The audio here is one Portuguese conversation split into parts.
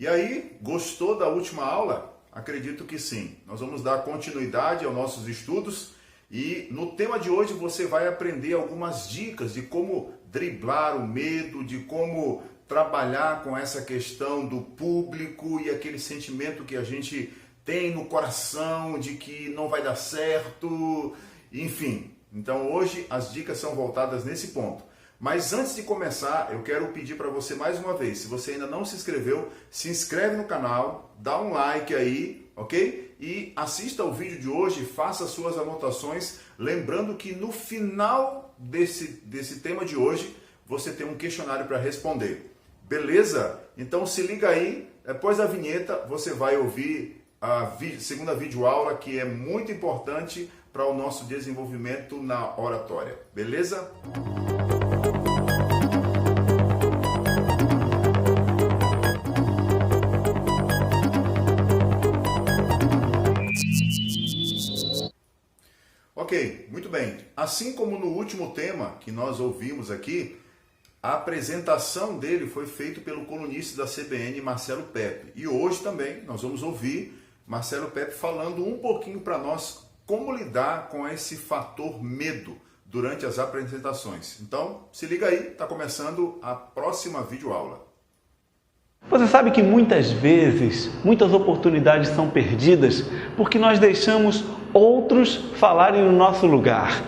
E aí, gostou da última aula? Acredito que sim. Nós vamos dar continuidade aos nossos estudos e no tema de hoje você vai aprender algumas dicas de como driblar o medo, de como trabalhar com essa questão do público e aquele sentimento que a gente tem no coração de que não vai dar certo, enfim. Então hoje as dicas são voltadas nesse ponto. Mas antes de começar, eu quero pedir para você mais uma vez, se você ainda não se inscreveu, se inscreve no canal, dá um like aí, ok? E assista ao vídeo de hoje, faça suas anotações, lembrando que no final desse tema de hoje, você tem um questionário para responder. Beleza? Então se liga aí, depois da vinheta você vai ouvir a segunda videoaula, que é muito importante para o nosso desenvolvimento na oratória. Beleza? Ok, muito bem. Assim como no último tema que nós ouvimos aqui, a apresentação dele foi feita pelo colunista da CBN, Marcelo Pepe. E hoje também nós vamos ouvir Marcelo Pepe falando um pouquinho para nós como lidar com esse fator medo durante as apresentações. Então, se liga aí, está começando a próxima videoaula. Você sabe que muitas vezes, muitas oportunidades são perdidas porque nós deixamos outros falarem no nosso lugar.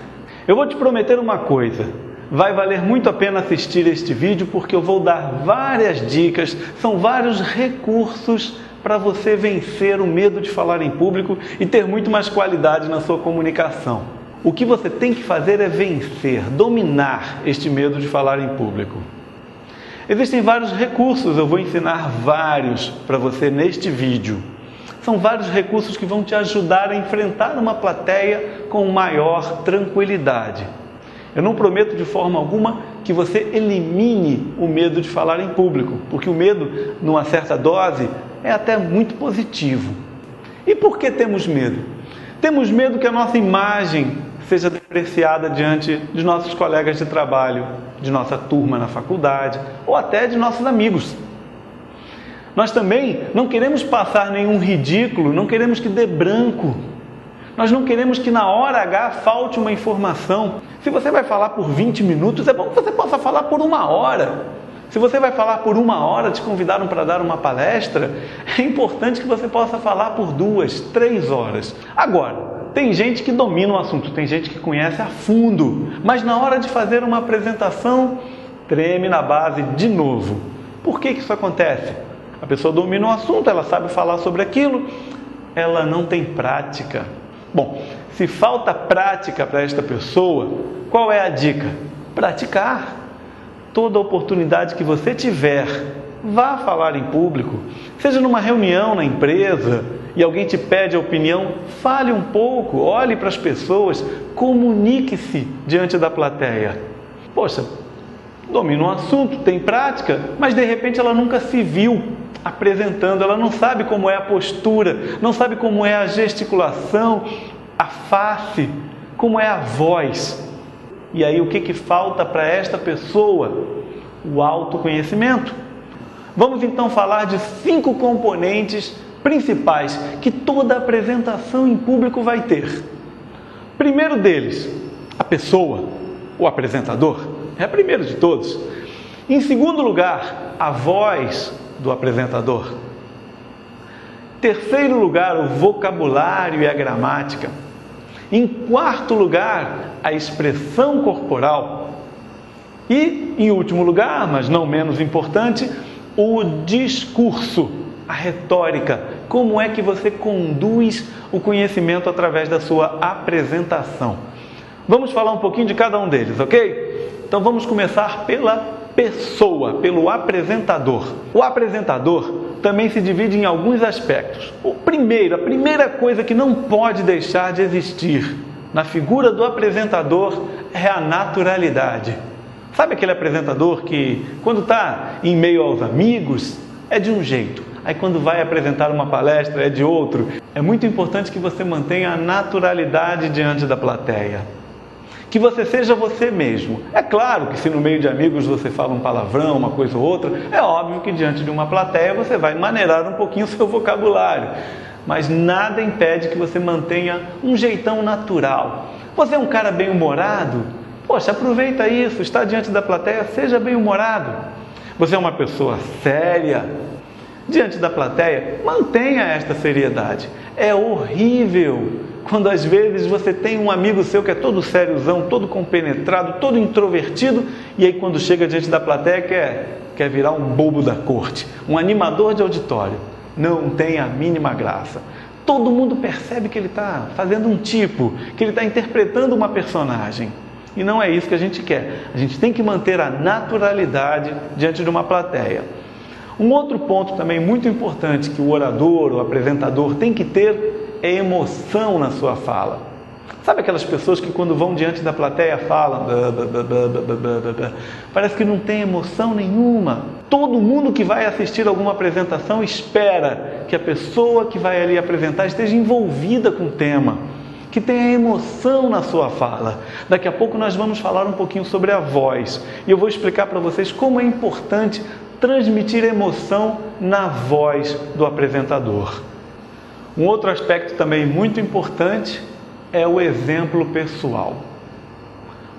Eu vou te prometer uma coisa, vai valer muito a pena assistir este vídeo porque eu vou dar várias dicas, são vários recursos para você vencer o medo de falar em público e ter muito mais qualidade na sua comunicação. O que você tem que fazer é vencer, dominar este medo de falar em público. Existem vários recursos, eu vou ensinar vários para você neste vídeo. São vários recursos que vão te ajudar a enfrentar uma plateia com maior tranquilidade. Eu não prometo de forma alguma que você elimine o medo de falar em público, porque o medo, numa certa dose, é até muito positivo. E por que temos medo? Temos medo que a nossa imagem seja depreciada diante de nossos colegas de trabalho, de nossa turma na faculdade ou até de nossos amigos. Nós também não queremos passar nenhum ridículo, não queremos que dê branco. Nós não queremos que na hora H falte uma informação. Se você vai falar por 20 minutos, é bom que você possa falar por 1 hora. Se você vai falar por 1 hora, te convidaram para dar uma palestra, é importante que você possa falar por 2, 3 horas. Agora, tem gente que domina o assunto, tem gente que conhece a fundo, mas na hora de fazer uma apresentação, treme na base de novo. Por que isso acontece? A pessoa domina o assunto, ela sabe falar sobre aquilo, ela não tem prática. Bom, se falta prática para esta pessoa, qual é a dica? Praticar. Toda oportunidade que você tiver, vá falar em público. Seja numa reunião na empresa e alguém te pede a opinião, fale um pouco, olhe para as pessoas, comunique-se diante da plateia. Poxa, domina um assunto, tem prática, mas de repente ela nunca se viu apresentando, ela não sabe como é a postura, não sabe como é a gesticulação, a face, como é a voz. E aí o que falta para esta pessoa? O autoconhecimento. Vamos então falar de 5 componentes principais que toda apresentação em público vai ter. Primeiro deles, a pessoa, o apresentador, é o primeiro de todos. Em segundo lugar, a voz do apresentador. Terceiro lugar, o vocabulário e a gramática. Em quarto lugar, a expressão corporal. E, em último lugar, mas não menos importante, o discurso, a retórica. Como é que você conduz o conhecimento através da sua apresentação? Vamos falar um pouquinho de cada um deles, ok? Então vamos começar pela pessoa, pelo apresentador. O apresentador também se divide em alguns aspectos. A primeira coisa que não pode deixar de existir na figura do apresentador é a naturalidade. Sabe aquele apresentador que, quando está em meio aos amigos, é de um jeito, aí quando vai apresentar uma palestra é de outro? É muito importante que você mantenha a naturalidade diante da plateia. que você seja você mesmo. É claro que se no meio de amigos você fala um palavrão, uma coisa ou outra, é óbvio que diante de uma plateia você vai maneirar um pouquinho o seu vocabulário. Mas nada impede que você mantenha um jeitão natural. Você é um cara bem-humorado? Poxa, aproveita isso, está diante da plateia, seja bem-humorado. Você é uma pessoa séria? Diante da plateia, mantenha esta seriedade. É horrível quando às vezes você tem um amigo seu que é todo sériozão, todo compenetrado, todo introvertido, e aí quando chega diante da plateia quer virar um bobo da corte, um animador de auditório. Não tem a mínima graça. Todo mundo percebe que ele está fazendo um tipo, que ele está interpretando uma personagem. E não é isso que a gente quer. A gente tem que manter a naturalidade diante de uma plateia. Um outro ponto também muito importante que o orador, o apresentador tem que ter é emoção na sua fala. Sabe aquelas pessoas que quando vão diante da plateia falam, parece que não tem emoção nenhuma. Todo mundo que vai assistir alguma apresentação espera que a pessoa que vai ali apresentar esteja envolvida com o tema, que tenha emoção na sua fala. Daqui a pouco nós vamos falar um pouquinho sobre a voz e eu vou explicar para vocês como é importante transmitir emoção na voz do apresentador. Um outro aspecto também muito importante é o exemplo pessoal.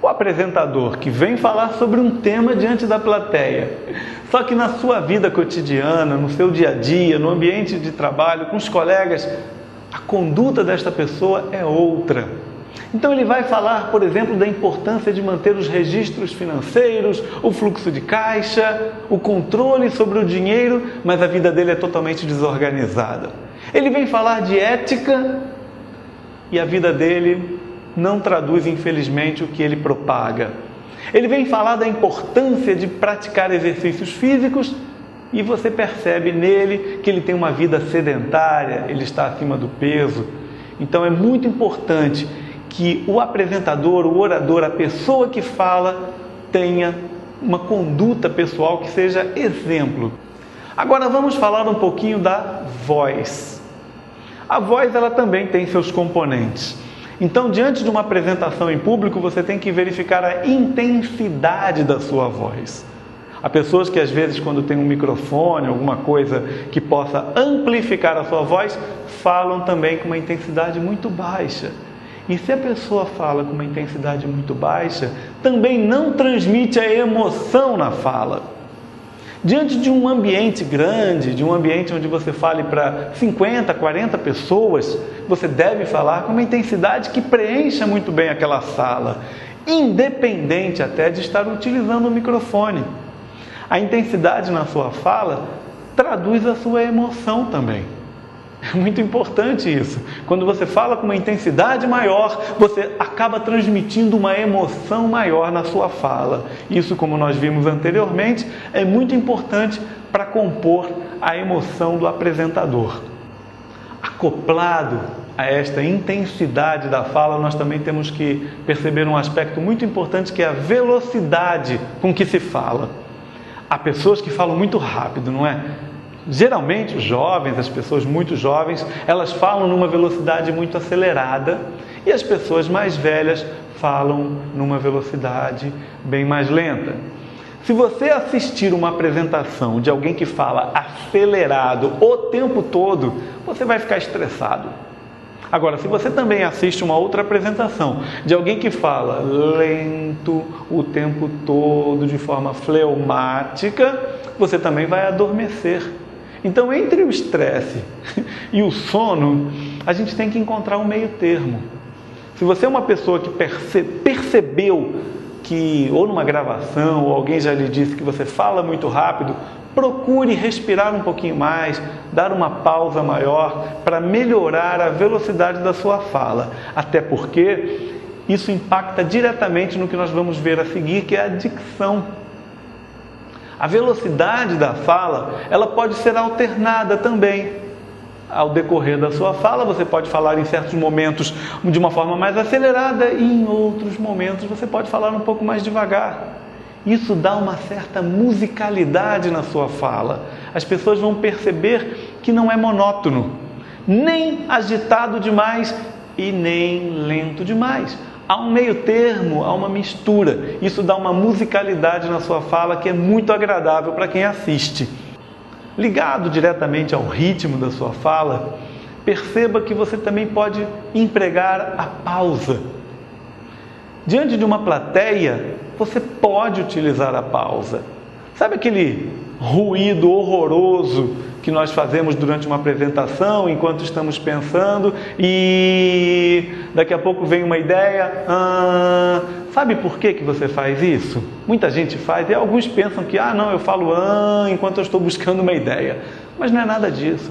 O apresentador que vem falar sobre um tema diante da plateia, só que na sua vida cotidiana, no seu dia a dia, no ambiente de trabalho, com os colegas, a conduta desta pessoa é outra. Então ele vai falar, por exemplo, da importância de manter os registros financeiros, o fluxo de caixa, o controle sobre o dinheiro, mas a vida dele é totalmente desorganizada. Ele vem falar de ética e a vida dele não traduz, infelizmente, o que ele propaga. Ele vem falar da importância de praticar exercícios físicos e você percebe nele que ele tem uma vida sedentária, ele está acima do peso. Então é muito importante que o apresentador, o orador, a pessoa que fala tenha uma conduta pessoal que seja exemplo. Agora vamos falar um pouquinho da voz. A voz ela também tem seus componentes. Então, diante de uma apresentação em público, você tem que verificar a intensidade da sua voz. Há pessoas que às vezes quando tem um microfone, alguma coisa que possa amplificar a sua voz, falam também com uma intensidade muito baixa. E se a pessoa fala com uma intensidade muito baixa, também não transmite a emoção na fala. Diante de um ambiente grande, de um ambiente onde você fale para 50, 40 pessoas, você deve falar com uma intensidade que preencha muito bem aquela sala, independente até de estar utilizando o microfone. A intensidade na sua fala traduz a sua emoção também. É muito importante isso. Quando você fala com uma intensidade maior, você acaba transmitindo uma emoção maior na sua fala. Isso, como nós vimos anteriormente, é muito importante para compor a emoção do apresentador. Acoplado a esta intensidade da fala, nós também temos que perceber um aspecto muito importante que é a velocidade com que se fala. Há pessoas que falam muito rápido, não é? Geralmente os jovens, as pessoas muito jovens, elas falam numa velocidade muito acelerada e as pessoas mais velhas falam numa velocidade bem mais lenta. Se você assistir uma apresentação de alguém que fala acelerado o tempo todo, você vai ficar estressado. Agora, se você também assiste uma outra apresentação de alguém que fala lento o tempo todo, de forma fleumática, você também vai adormecer. Então, entre o estresse e o sono, a gente tem que encontrar um meio termo. Se você é uma pessoa que percebeu que, ou numa gravação, ou alguém já lhe disse que você fala muito rápido, procure respirar um pouquinho mais, dar uma pausa maior para melhorar a velocidade da sua fala. Até porque isso impacta diretamente no que nós vamos ver a seguir, que é a dicção. A velocidade da fala, ela pode ser alternada também. Ao decorrer da sua fala, você pode falar em certos momentos de uma forma mais acelerada e em outros momentos você pode falar um pouco mais devagar. Isso dá uma certa musicalidade na sua fala. As pessoas vão perceber que não é monótono, nem agitado demais e nem lento demais. Há Há um meio termo, há uma mistura. Isso dá uma musicalidade na sua fala que é muito agradável para quem assiste. Ligado diretamente ao ritmo da sua fala, perceba que você também pode empregar a pausa. Diante de uma plateia, você pode utilizar a pausa. Sabe aquele ruído horroroso que nós fazemos durante uma apresentação, enquanto estamos pensando e daqui a pouco vem uma ideia? Sabe por que você faz isso? Muita gente faz e alguns pensam que, não, eu falo enquanto eu estou buscando uma ideia. Mas não é nada disso.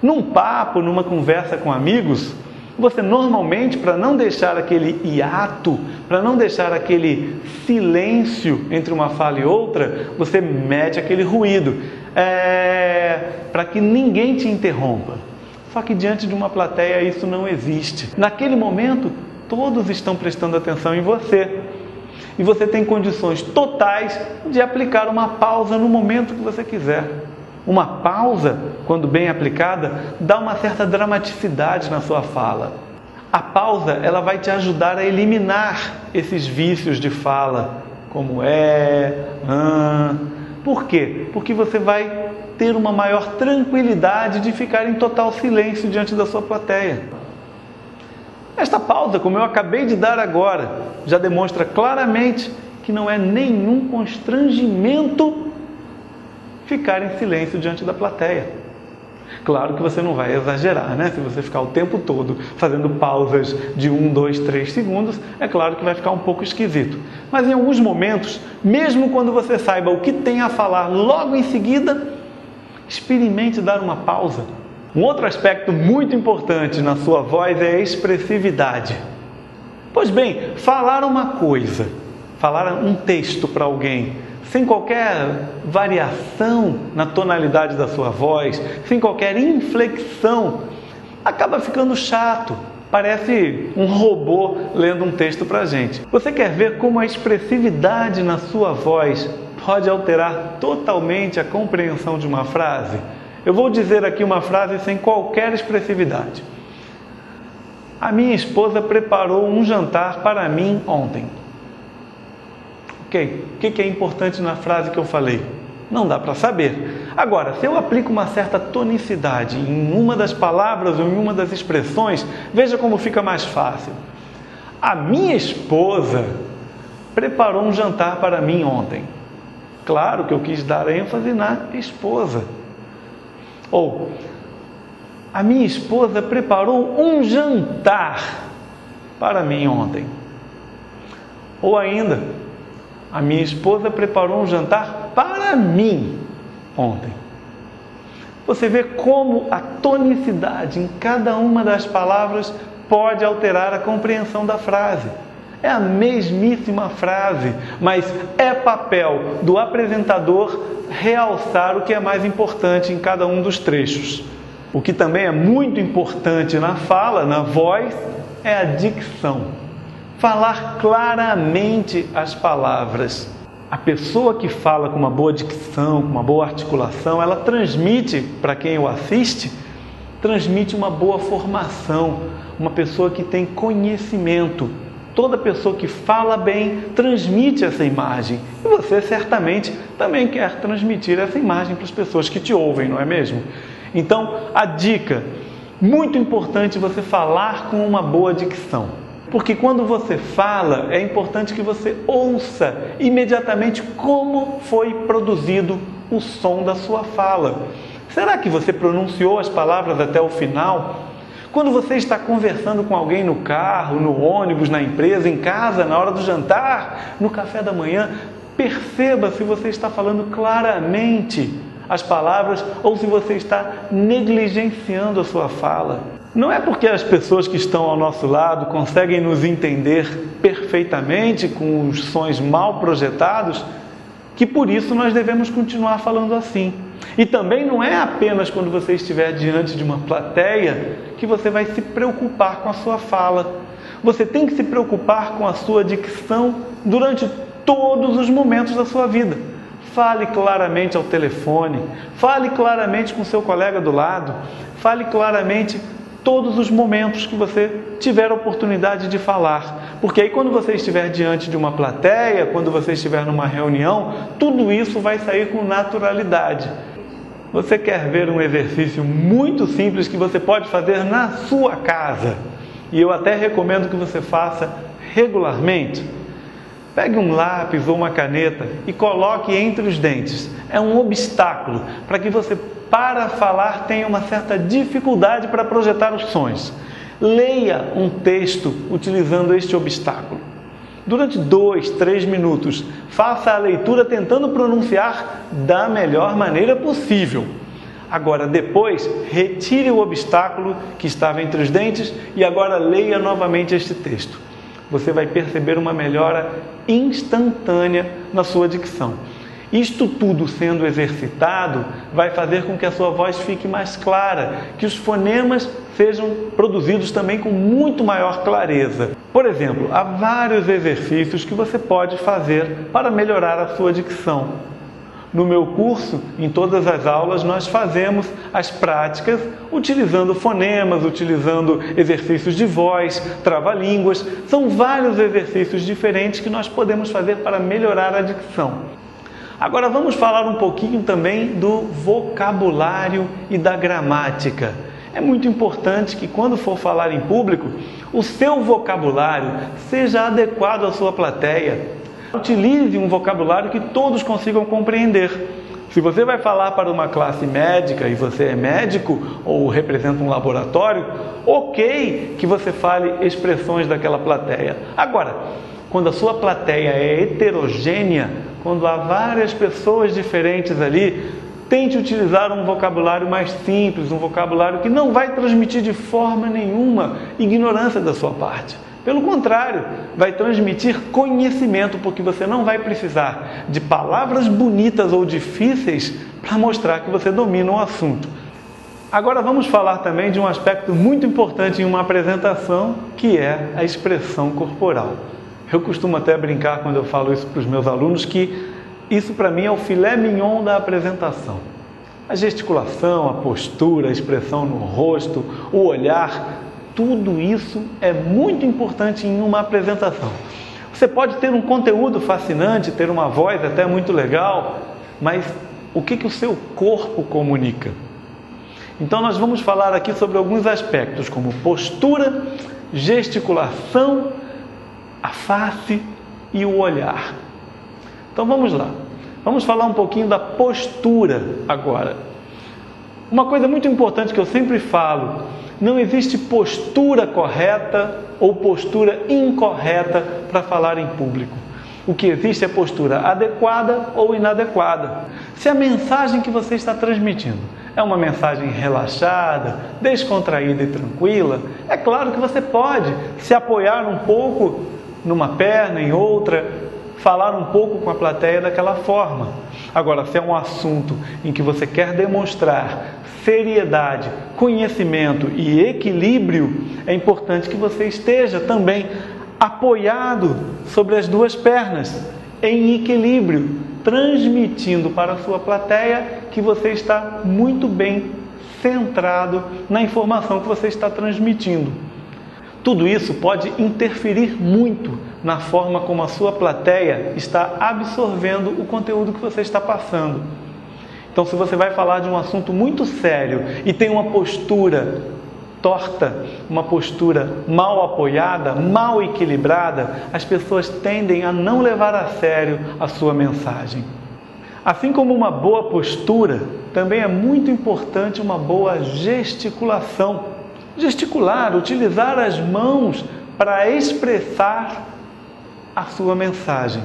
Num papo, numa conversa com amigos, você normalmente, para não deixar aquele hiato, para não deixar aquele silêncio entre uma fala e outra, você mete aquele ruído, para que ninguém te interrompa. Só que diante de uma plateia isso não existe. Naquele momento, todos estão prestando atenção em você. E você tem condições totais de aplicar uma pausa no momento que você quiser. Uma pausa, quando bem aplicada, dá uma certa dramaticidade na sua fala. A pausa, ela vai te ajudar a eliminar esses vícios de fala, como Por quê? Porque você vai ter uma maior tranquilidade de ficar em total silêncio diante da sua plateia. Esta pausa, como eu acabei de dar agora, já demonstra claramente que não é nenhum constrangimento ficar em silêncio diante da plateia. Claro que você não vai exagerar, né? Se você ficar o tempo todo fazendo pausas de 1, 2, 3 segundos, é claro que vai ficar um pouco esquisito. Mas em alguns momentos, mesmo quando você saiba o que tem a falar logo em seguida, experimente dar uma pausa. Um outro aspecto muito importante na sua voz é a expressividade. Pois bem, falar uma coisa, falar um texto para alguém, sem qualquer variação na tonalidade da sua voz, sem qualquer inflexão, acaba ficando chato. Parece um robô lendo um texto para a gente. Você quer ver como a expressividade na sua voz pode alterar totalmente a compreensão de uma frase? Eu vou dizer aqui uma frase sem qualquer expressividade. A minha esposa preparou um jantar para mim ontem. Ok, o que é importante na frase que eu falei? Não dá para saber. Agora, se eu aplico uma certa tonicidade em uma das palavras ou em uma das expressões, veja como fica mais fácil. A minha esposa preparou um jantar para mim ontem. Claro que eu quis dar ênfase na esposa. Ou, a minha esposa preparou um jantar para mim ontem. Ou ainda, a minha esposa preparou um jantar para mim ontem. Você vê como a tonicidade em cada uma das palavras pode alterar a compreensão da frase. É a mesmíssima frase, mas é papel do apresentador realçar o que é mais importante em cada um dos trechos. O que também é muito importante na fala, na voz, é a dicção. Falar claramente as palavras. A pessoa que fala com uma boa dicção, com uma boa articulação, ela transmite, para quem o assiste, transmite uma boa formação, uma pessoa que tem conhecimento. Toda pessoa que fala bem transmite essa imagem. E você certamente também quer transmitir essa imagem para as pessoas que te ouvem, não é mesmo? Então, a dica, muito importante você falar com uma boa dicção. Porque quando você fala, é importante que você ouça imediatamente como foi produzido o som da sua fala. Será que você pronunciou as palavras até o final? Quando você está conversando com alguém no carro, no ônibus, na empresa, em casa, na hora do jantar, no café da manhã, perceba se você está falando claramente as palavras ou se você está negligenciando a sua fala. Não é porque as pessoas que estão ao nosso lado conseguem nos entender perfeitamente com os sons mal projetados que por isso nós devemos continuar falando assim. E também não é apenas quando você estiver diante de uma plateia que você vai se preocupar com a sua fala. Você tem que se preocupar com a sua dicção durante todos os momentos da sua vida. Fale claramente ao telefone, fale claramente com seu colega do lado, fale claramente todos os momentos que você tiver a oportunidade de falar. Porque aí quando você estiver diante de uma plateia, quando você estiver numa reunião, tudo isso vai sair com naturalidade. Você quer ver um exercício muito simples que você pode fazer na sua casa? E eu até recomendo que você faça regularmente. Pegue um lápis ou uma caneta e coloque entre os dentes. É um obstáculo para que você, para falar, tenha uma certa dificuldade para projetar os sons. Leia um texto utilizando este obstáculo. Durante 2, 3 minutos, faça a leitura tentando pronunciar da melhor maneira possível. Agora, depois, retire o obstáculo que estava entre os dentes e agora leia novamente este texto. Você vai perceber uma melhora instantânea na sua dicção. Isto tudo sendo exercitado vai fazer com que a sua voz fique mais clara, que os fonemas sejam produzidos também com muito maior clareza. Por exemplo, há vários exercícios que você pode fazer para melhorar a sua dicção. No meu curso, em todas as aulas, nós fazemos as práticas utilizando fonemas, utilizando exercícios de voz, trava-línguas. São vários exercícios diferentes que nós podemos fazer para melhorar a dicção. Agora vamos falar um pouquinho também do vocabulário e da gramática. É muito importante que quando for falar em público, o seu vocabulário seja adequado à sua plateia. Utilize um vocabulário que todos consigam compreender. Se você vai falar para uma classe médica e você é médico ou representa um laboratório, ok que você fale expressões daquela plateia. Agora, quando a sua plateia é heterogênea, quando há várias pessoas diferentes ali, tente utilizar um vocabulário mais simples, um vocabulário que não vai transmitir de forma nenhuma ignorância da sua parte. Pelo contrário, vai transmitir conhecimento, porque você não vai precisar de palavras bonitas ou difíceis para mostrar que você domina o assunto. Agora vamos falar também de um aspecto muito importante em uma apresentação, que é a expressão corporal. Eu costumo até brincar quando eu falo isso para os meus alunos, que isso para mim é o filé mignon da apresentação. A gesticulação, a postura, a expressão no rosto, o olhar, tudo isso é muito importante em uma apresentação. Você pode ter um conteúdo fascinante, ter uma voz até muito legal, mas o que o seu corpo comunica? Então nós vamos falar aqui sobre alguns aspectos, como postura, gesticulação, a face e o olhar. Então vamos lá. Vamos falar um pouquinho da postura agora. Uma coisa muito importante que eu sempre falo: não existe postura correta ou postura incorreta para falar em público. O que existe é postura adequada ou inadequada. Se a mensagem que você está transmitindo é uma mensagem relaxada, descontraída e tranquila, é claro que você pode se apoiar um pouco numa perna, em outra, falar um pouco com a plateia daquela forma. Agora, se é um assunto em que você quer demonstrar seriedade, conhecimento e equilíbrio, é importante que você esteja também apoiado sobre as duas pernas, em equilíbrio, transmitindo para a sua plateia que você está muito bem centrado na informação que você está transmitindo. Tudo isso pode interferir muito na forma como a sua plateia está absorvendo o conteúdo que você está passando. Então, se você vai falar de um assunto muito sério e tem uma postura torta, uma postura mal apoiada, mal equilibrada, as pessoas tendem a não levar a sério a sua mensagem. Assim como uma boa postura, também é muito importante uma boa gesticulação. Gesticular, utilizar as mãos para expressar a sua mensagem.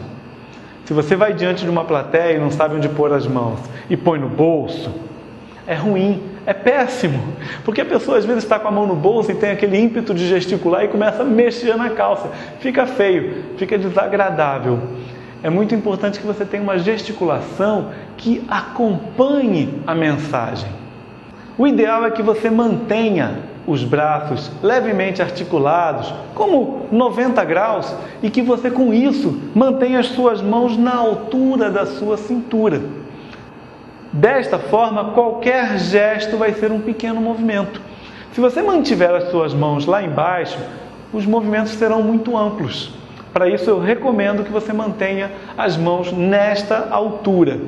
Se você vai diante de uma plateia e não sabe onde pôr as mãos e põe no bolso, é ruim, é péssimo, porque a pessoa às vezes está com a mão no bolso e tem aquele ímpeto de gesticular e começa a mexer na calça. Fica feio, fica desagradável. É muito importante que você tenha uma gesticulação que acompanhe a mensagem. O ideal é que você mantenha os braços levemente articulados, como 90 graus, e que você com isso mantenha as suas mãos na altura da sua cintura. Desta forma, qualquer gesto vai ser um pequeno movimento. Se você mantiver as suas mãos lá embaixo, os movimentos serão muito amplos. Para isso eu recomendo que você mantenha as mãos nesta altura.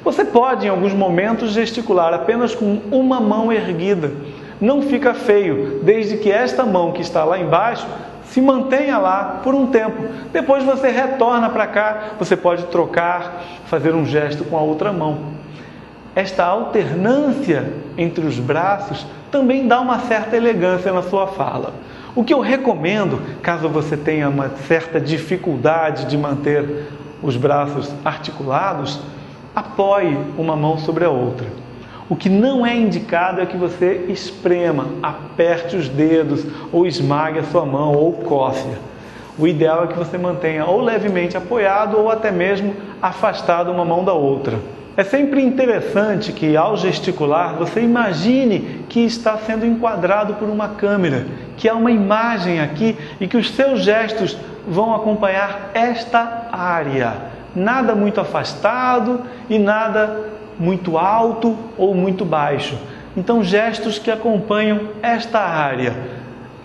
Você pode em alguns momentos gesticular apenas com uma mão erguida. Não fica feio, desde que esta mão que está lá embaixo se mantenha lá por um tempo. Depois você retorna para cá, você pode trocar, fazer um gesto com a outra mão. Esta alternância entre os braços também dá uma certa elegância na sua fala. O que eu recomendo, caso você tenha uma certa dificuldade de manter os braços articulados, apoie uma mão sobre a outra. O que não é indicado é que você esprema, aperte os dedos ou esmague a sua mão ou coce. O ideal é que você mantenha ou levemente apoiado ou até mesmo afastado uma mão da outra. É sempre interessante que ao gesticular você imagine que está sendo enquadrado por uma câmera, que há uma imagem aqui e que os seus gestos vão acompanhar esta área. Nada muito afastado e nada muito alto ou muito baixo. Então, gestos que acompanham esta área,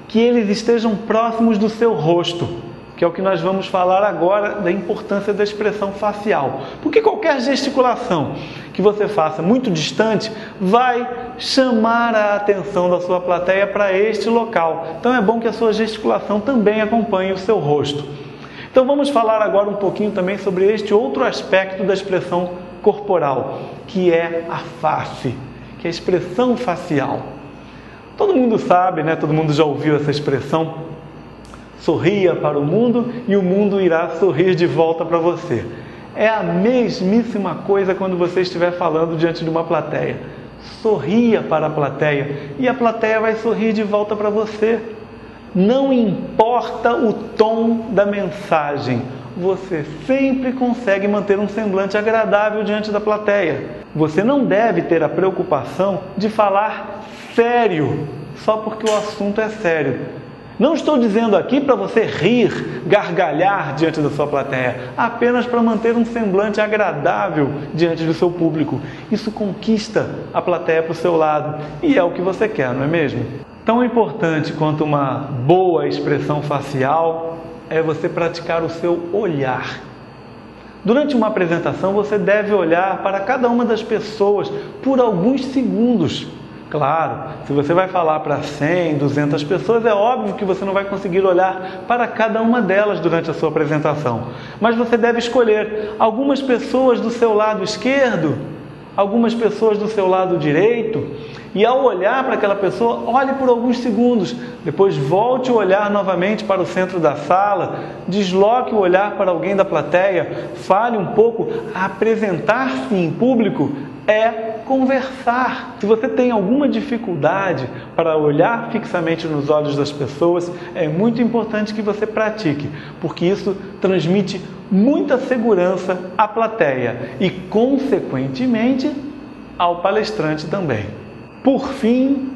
que eles estejam próximos do seu rosto, que é o que nós vamos falar agora da importância da expressão facial. Porque qualquer gesticulação que você faça muito distante vai chamar a atenção da sua plateia para este local. Então é bom que a sua gesticulação também acompanhe o seu rosto. Então vamos falar agora um pouquinho também sobre este outro aspecto da expressão corporal, que é a face, que é a expressão facial. Todo mundo sabe, né? Todo mundo já ouviu essa expressão: sorria para o mundo e o mundo irá sorrir de volta para você. É a mesmíssima coisa quando você estiver falando diante de uma plateia. Sorria para a plateia e a plateia vai sorrir de volta para você. Não importa o tom da mensagem, você sempre consegue manter um semblante agradável diante da plateia. Você não deve ter a preocupação de falar sério, só porque o assunto é sério. Não estou dizendo aqui para você rir, gargalhar diante da sua plateia, apenas para manter um semblante agradável diante do seu público. Isso conquista a plateia para o seu lado e é o que você quer, não é mesmo? Tão importante quanto uma boa expressão facial é você praticar o seu olhar. Durante uma apresentação, você deve olhar para cada uma das pessoas por alguns segundos. Claro, se você vai falar para 100, 200 pessoas, é óbvio que você não vai conseguir olhar para cada uma delas durante a sua apresentação. Mas você deve escolher algumas pessoas do seu lado esquerdo, algumas pessoas do seu lado direito, e ao olhar para aquela pessoa, olhe por alguns segundos, depois volte o olhar novamente para o centro da sala, desloque o olhar para alguém da plateia, fale um pouco. Apresentar-se em público é conversar. Se você tem alguma dificuldade para olhar fixamente nos olhos das pessoas, é muito importante que você pratique, porque isso transmite muita segurança à plateia e, consequentemente, ao palestrante também. Por fim,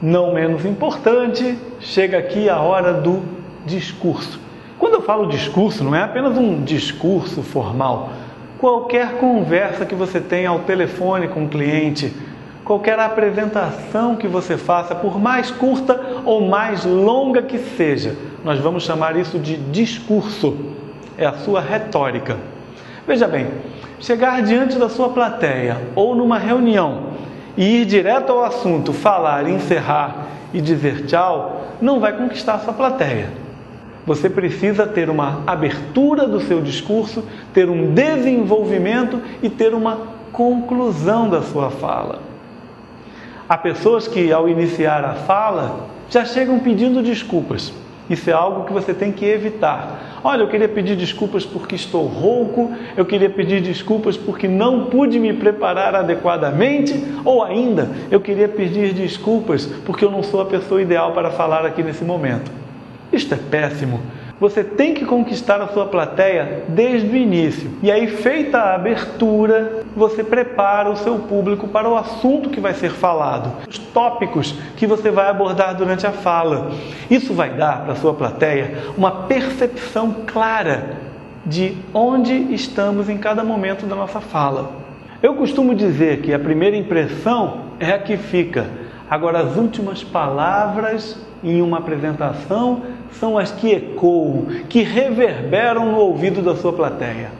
não menos importante, chega aqui a hora do discurso. Quando eu falo discurso, não é apenas um discurso formal. Qualquer conversa que você tenha ao telefone com o cliente, qualquer apresentação que você faça, por mais curta ou mais longa que seja, nós vamos chamar isso de discurso. É a sua retórica. Veja bem, chegar diante da sua plateia ou numa reunião e ir direto ao assunto, falar, encerrar e dizer tchau, não vai conquistar a sua plateia. Você precisa ter uma abertura do seu discurso, ter um desenvolvimento e ter uma conclusão da sua fala. Há pessoas que, ao iniciar a fala, já chegam pedindo desculpas. Isso é algo que você tem que evitar. Olha, eu queria pedir desculpas porque estou rouco, eu queria pedir desculpas porque não pude me preparar adequadamente, ou ainda, eu queria pedir desculpas porque eu não sou a pessoa ideal para falar aqui nesse momento. Isto é péssimo. Você tem que conquistar a sua plateia desde o início. E aí, feita a abertura, você prepara o seu público para o assunto que vai ser falado, os tópicos que você vai abordar durante a fala. Isso vai dar para a sua plateia uma percepção clara de onde estamos em cada momento da nossa fala. Eu costumo dizer que a primeira impressão é a que fica. Agora, as últimas palavras em uma apresentação são as que ecoam, que reverberam no ouvido da sua plateia.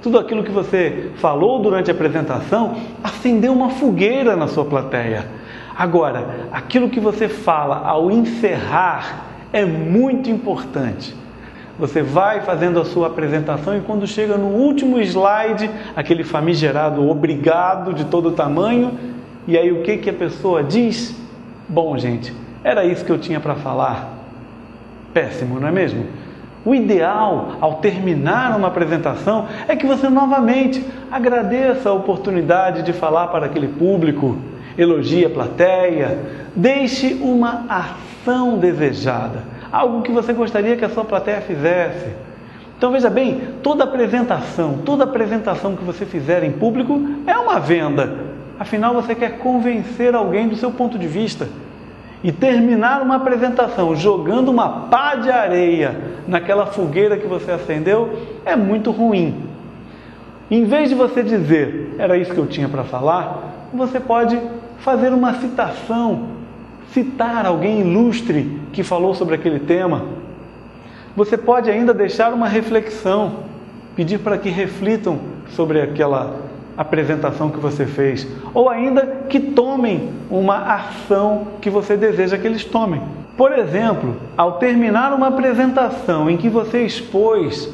Tudo aquilo que você falou durante a apresentação acendeu uma fogueira na sua plateia. Agora, aquilo que você fala ao encerrar é muito importante. Você vai fazendo a sua apresentação e quando chega no último slide, aquele famigerado obrigado de todo tamanho, e aí o que a pessoa diz? Bom, gente, era isso que eu tinha para falar. Péssimo, não é mesmo? O ideal, ao terminar uma apresentação, é que você novamente agradeça a oportunidade de falar para aquele público, elogie a plateia, deixe uma ação desejada, algo que você gostaria que a sua plateia fizesse. Então veja bem, toda apresentação que você fizer em público é uma venda. Afinal, você quer convencer alguém do seu ponto de vista. E terminar uma apresentação jogando uma pá de areia naquela fogueira que você acendeu é muito ruim. Em vez de você dizer, era isso que eu tinha para falar, você pode fazer uma citação, citar alguém ilustre que falou sobre aquele tema. Você pode ainda deixar uma reflexão, pedir para que reflitam sobre aquela apresentação que você fez, ou ainda que tomem uma ação que você deseja que eles tomem. Por exemplo, ao terminar uma apresentação em que você expôs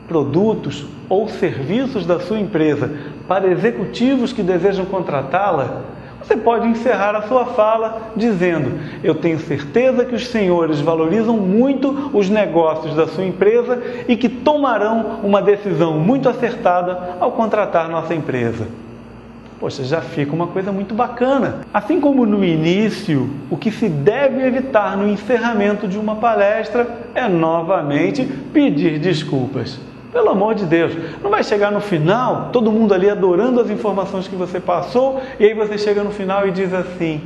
produtos ou serviços da sua empresa para executivos que desejam contratá-la, você pode encerrar a sua fala dizendo: eu tenho certeza que os senhores valorizam muito os negócios da sua empresa e que tomarão uma decisão muito acertada ao contratar nossa empresa. Poxa, já fica uma coisa muito bacana. Assim como no início, o que se deve evitar no encerramento de uma palestra é novamente pedir desculpas. Pelo amor de Deus, não vai chegar no final, todo mundo ali adorando as informações que você passou, e aí você chega no final e diz assim: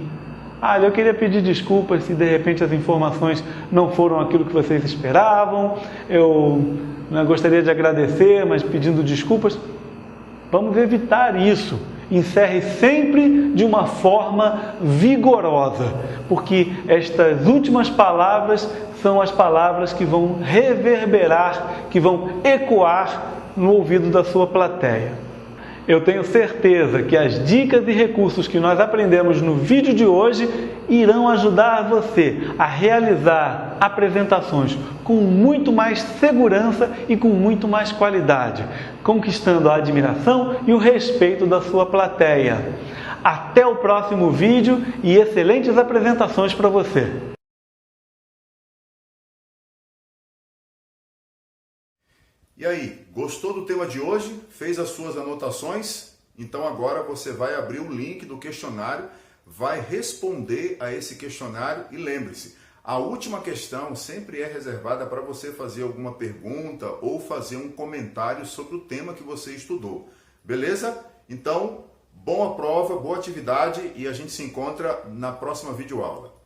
eu queria pedir desculpas se de repente as informações não foram aquilo que vocês esperavam, eu gostaria de agradecer, mas pedindo desculpas. Vamos evitar isso. Encerre sempre de uma forma vigorosa, porque estas últimas palavras são as palavras que vão reverberar, que vão ecoar no ouvido da sua plateia. Eu tenho certeza que as dicas e recursos que nós aprendemos no vídeo de hoje irão ajudar você a realizar apresentações com muito mais segurança e com muito mais qualidade, conquistando a admiração e o respeito da sua plateia. Até o próximo vídeo e excelentes apresentações para você! E aí, gostou do tema de hoje? Fez as suas anotações? Então agora você vai abrir o link do questionário, vai responder a esse questionário e lembre-se, a última questão sempre é reservada para você fazer alguma pergunta ou fazer um comentário sobre o tema que você estudou. Beleza? Então, boa prova, boa atividade e a gente se encontra na próxima videoaula.